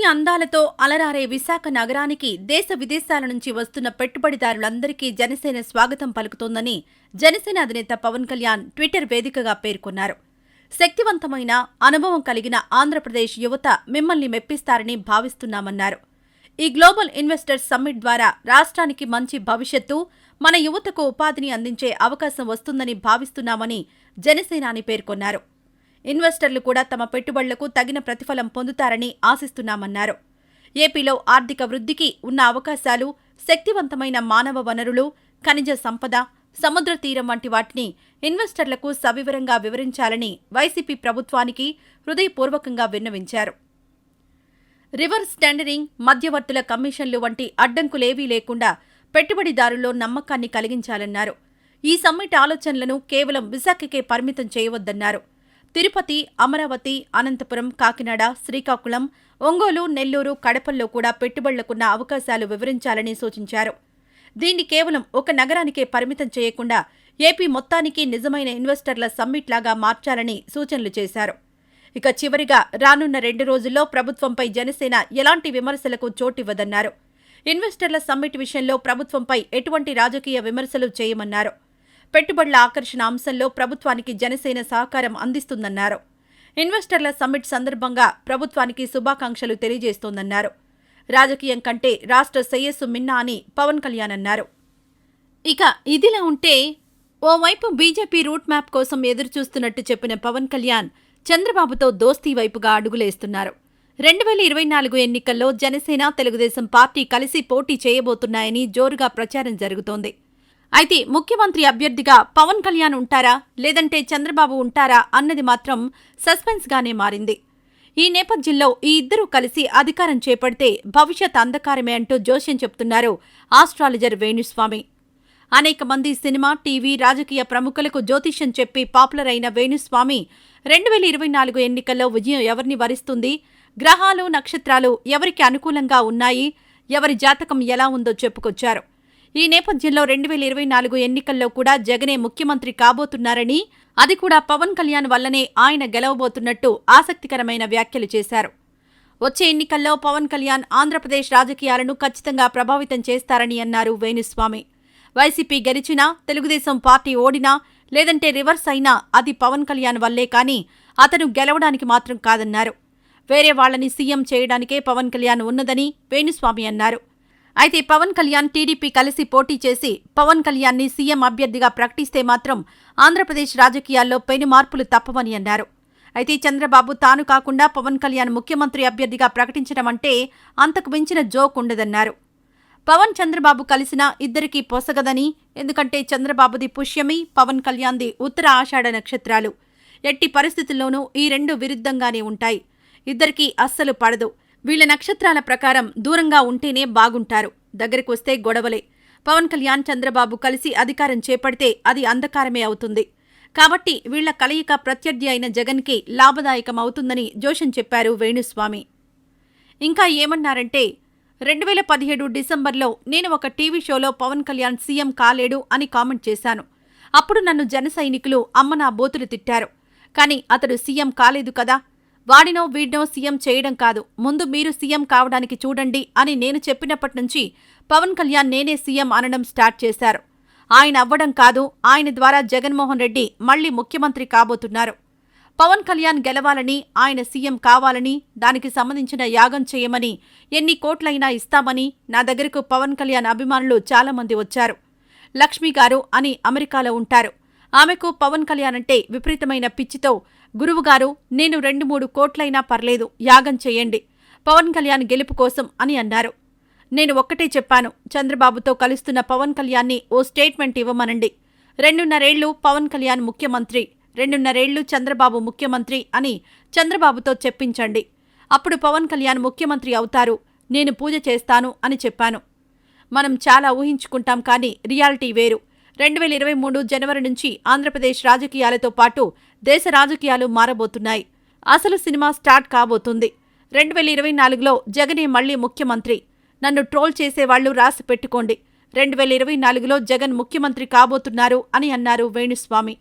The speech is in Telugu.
ప్రకృతి అందాలతో అలరారే విశాఖ నగరానికి దేశ విదేశాల నుంచి వస్తున్న పెట్టుబడిదారులందరికీ జనసేన స్వాగతం పలుకుతోందని జనసేన అధినేత పవన్ కళ్యాణ్ ట్విట్టర్ వేదికగా పేర్కొన్నారు. శక్తివంతమైన, అనుభవం కలిగిన ఆంధ్రప్రదేశ్ యువత మిమ్మల్ని మెప్పిస్తారని భావిస్తున్నామన్నారు. ఈ గ్లోబల్ ఇన్వెస్టర్స్ సమ్మిట్ ద్వారా రాష్ట్రానికి మంచి భవిష్యత్తు, మన యువతకు ఉపాధిని అందించే అవకాశం వస్తుందని భావిస్తున్నామని జనసేనాని పేర్కొన్నారు. ఇన్వెస్టర్లు కూడా తమ పెట్టుబడులకు తగిన ప్రతిఫలం పొందుతారని ఆశిస్తున్నామన్నారు. ఏపీలో ఆర్థిక వృద్ధికి ఉన్న అవకాశాలు, శక్తివంతమైన మానవ వనరులు, ఖనిజ సంపద, సముద్ర తీరం వంటి వాటిని ఇన్వెస్టర్లకు సవివరంగా వివరించాలని వైసీపీ ప్రభుత్వానికి హృదయపూర్వకంగా విన్నవించారు. రివర్స్ టెండరింగ్, మధ్యవర్తుల కమిషన్లు వంటి అడ్డంకులేవీ లేకుండా పెట్టుబడిదారుల్లో నమ్మకాన్ని కలిగించాలన్నారు. ఈ సమ్మిట్ ఆలోచనలను కేవలం విశాఖకే పరిమితం చేయవద్దన్నారు. తిరుపతి, అమరావతి, అనంతపురం, కాకినాడ, శ్రీకాకుళం, ఒంగోలు, నెల్లూరు, కడపల్లో కూడా పెట్టుబడులకున్న అవకాశాలు వివరించాలని సూచించారు. దీన్ని కేవలం ఒక నగరానికే పరిమితం చేయకుండా ఏపీ మొత్తానికి నిజమైన ఇన్వెస్టర్ల సమ్మిట్ లాగా మార్చాలని సూచనలు చేశారు. ఇక చివరిగా రానున్న 2 రోజుల్లో ప్రభుత్వంపై జనసేన ఎలాంటి విమర్శలకు చోటివ్వదన్నారు. ఇన్వెస్టర్ల సమ్మిట్ విషయంలో ప్రభుత్వంపై ఎటువంటి రాజకీయ విమర్శలు చేయమన్నారు. పెట్టుబడుల ఆకర్షణ అంశంలో ప్రభుత్వానికి జనసేన సహకారం అందిస్తుందన్నారు. ఇన్వెస్టర్ల సమ్మిట్ సందర్భంగా ప్రభుత్వానికి శుభాకాంక్షలు తెలియజేస్తోందన్నారు. రాజకీయం కంటే రాష్ట్ర శ్రేయస్సు మిన్నా అని పవన్ కళ్యాణ్ అన్నారు. ఇక ఇదిలా ఉంటే ఓవైపు బీజేపీ రూట్ మ్యాప్ కోసం ఎదురుచూస్తున్నట్టు చెప్పిన పవన్ కళ్యాణ్ చంద్రబాబుతో దోస్తీ వైపుగా అడుగులేస్తున్నారు. 2024 ఎన్నికల్లో జనసేన, తెలుగుదేశం పార్టీ కలిసి పోటీ చేయబోతున్నాయని జోరుగా ప్రచారం జరుగుతోంది. అయితే ముఖ్యమంత్రి అభ్యర్థిగా పవన్ కళ్యాణ్ ఉంటారా, లేదంటే చంద్రబాబు ఉంటారా అన్నది మాత్రం సస్పెన్స్గానే మారింది. ఈ నేపథ్యంలో ఈ ఇద్దరూ కలిసి అధికారం చేపడితే భవిష్యత్ అంధకారమే అంటూ జోస్యం చెప్తున్నారు ఆస్ట్రాలజర్ వేణుస్వామి. అనేక మంది సినిమా, టీవీ, రాజకీయ ప్రముఖులకు జ్యోతిష్యం చెప్పి పాపులర్ అయిన వేణుస్వామి 2024 ఎన్నికల్లో విజయం ఎవరిని వరిస్తుంది, గ్రహాలు, నక్షత్రాలు ఎవరికి అనుకూలంగా ఉన్నాయి, ఎవరి జాతకం ఎలా ఉందో చెప్పుకొచ్చారు. ఈ నేపథ్యంలో 2024 ఎన్నికల్లో కూడా జగనే ముఖ్యమంత్రి కాబోతున్నారని, అది కూడా పవన్ కళ్యాణ్ వల్లనే ఆయన గెలవబోతున్నట్టు ఆసక్తికరమైన వ్యాఖ్యలు చేశారు. వచ్చే ఎన్నికల్లో పవన్ కళ్యాణ్ ఆంధ్రప్రదేశ్ రాజకీయాలను ఖచ్చితంగా ప్రభావితం చేస్తారని అన్నారు వేణుస్వామి. వైసీపీ గెలిచినా, తెలుగుదేశం పార్టీ ఓడినా, లేదంటే రివర్స్ అయినా అది పవన్ కళ్యాణ్ వల్లే కానీ అతను గెలవడానికి మాత్రం కాదన్నారు. వేరే వాళ్లని సీఎం చేయడానికే పవన్ కళ్యాణ్ ఉన్నదని వేణుస్వామి అన్నారు. అయితే పవన్ కళ్యాణ్, టీడీపీ కలిసి పోటీ చేసి పవన్ కళ్యాణ్ని సీఎం అభ్యర్థిగా ప్రకటిస్తే మాత్రం ఆంధ్రప్రదేశ్ రాజకీయాల్లో పెను మార్పులు తప్పవని అన్నారు. అయితే చంద్రబాబు తాను కాకుండా పవన్ కళ్యాణ్ ముఖ్యమంత్రి అభ్యర్థిగా ప్రకటించడం అంటే అంతకు మించిన జోక్ ఉండదన్నారు. పవన్, చంద్రబాబు కలిసినా ఇద్దరికీ పొసగదని, ఎందుకంటే చంద్రబాబుది పుష్యమి, పవన్ కళ్యాణ్ది ఉత్తర ఆషాఢ నక్షత్రాలు. ఎట్టి పరిస్థితుల్లోనూ ఈ రెండు విరుద్ధంగానే ఉంటాయి. ఇద్దరికీ అస్సలు పడదు. వీళ్ల నక్షత్రాల ప్రకారం దూరంగా ఉంటేనే బాగుంటారు, దగ్గరకొస్తే గొడవలే. పవన్ కళ్యాణ్, చంద్రబాబు కలిసి అధికారం చేపడితే అది అంధకారమే అవుతుంది. కాబట్టి వీళ్ల కలయిక ప్రత్యర్థి అయిన జగన్కి లాభదాయకమవుతుందని జోషన్ చెప్పారు వేణుస్వామి. ఇంకా ఏమన్నారంటే, 2017 డిసెంబర్లో నేను ఒక టీవీ షోలో పవన్ కళ్యాణ్ సీఎం కాలేడు అని కామెంట్ చేశాను. అప్పుడు నన్ను జన సైనికులు అమ్మ నా బోతులు తిట్టారు. కానీ అతడు సీఎం కాలేదు కదా, వాడినో వీడినో సీఎం చేయడం కాదు, ముందు మీరు సీఎం కావడానికి చూడండి అని నేను చెప్పినప్పటి నుంచి పవన్ కళ్యాణ్ నేనే సీఎం అనడం స్టార్ట్ చేశారు. ఆయన అవ్వడం కాదు, ఆయన ద్వారా జగన్మోహన్ రెడ్డి మళ్లీ ముఖ్యమంత్రి కాబోతున్నారు. పవన్ కళ్యాణ్ గెలవాలని, ఆయన సీఎం కావాలని, దానికి సంబంధించిన యాగం చేయమని, ఎన్ని కోట్లైనా ఇస్తామని నా దగ్గరకు పవన్ కళ్యాణ్ అభిమానులు చాలామంది వచ్చారు. లక్ష్మి గారు అని అమెరికాలో ఉంటారు. ఆమెకు పవన్ కళ్యాణ్ అంటే విపరీతమైన పిచ్చితో, గురువుగారు నేను 2-3 కోట్లైనా పర్లేదు, యాగం చేయండి పవన్ కళ్యాణ్ గెలుపు కోసం అని అన్నారు. నేను ఒక్కటే చెప్పాను, చంద్రబాబుతో కలుస్తున్న పవన్ కళ్యాణ్ని ఓ స్టేట్మెంట్ ఇవ్వమనండి. 2.5 ఏళ్లు పవన్ కళ్యాణ్ ముఖ్యమంత్రి, 2.5 ఏళ్లు చంద్రబాబు ముఖ్యమంత్రి అని చంద్రబాబుతో చెప్పించండి. అప్పుడు పవన్ కళ్యాణ్ ముఖ్యమంత్రి అవుతారు, నేను పూజ చేస్తాను అని చెప్పాను. మనం చాలా ఊహించుకుంటాం, కానీ రియాలిటీ వేరు. 2023 జనవరి నుంచి ఆంధ్రప్రదేశ్ రాజకీయాలతో పాటు దేశ రాజకీయాలు మారబోతున్నాయి. అసలు సినిమా స్టార్ట్ కాబోతుంది. 2024లో జగనే మళ్లీ ముఖ్యమంత్రి. నన్ను ట్రోల్ చేసేవాళ్లు రాసి పెట్టుకోండి, 2024లో జగన్ ముఖ్యమంత్రి కాబోతున్నారు అని అన్నారు వేణుస్వామి.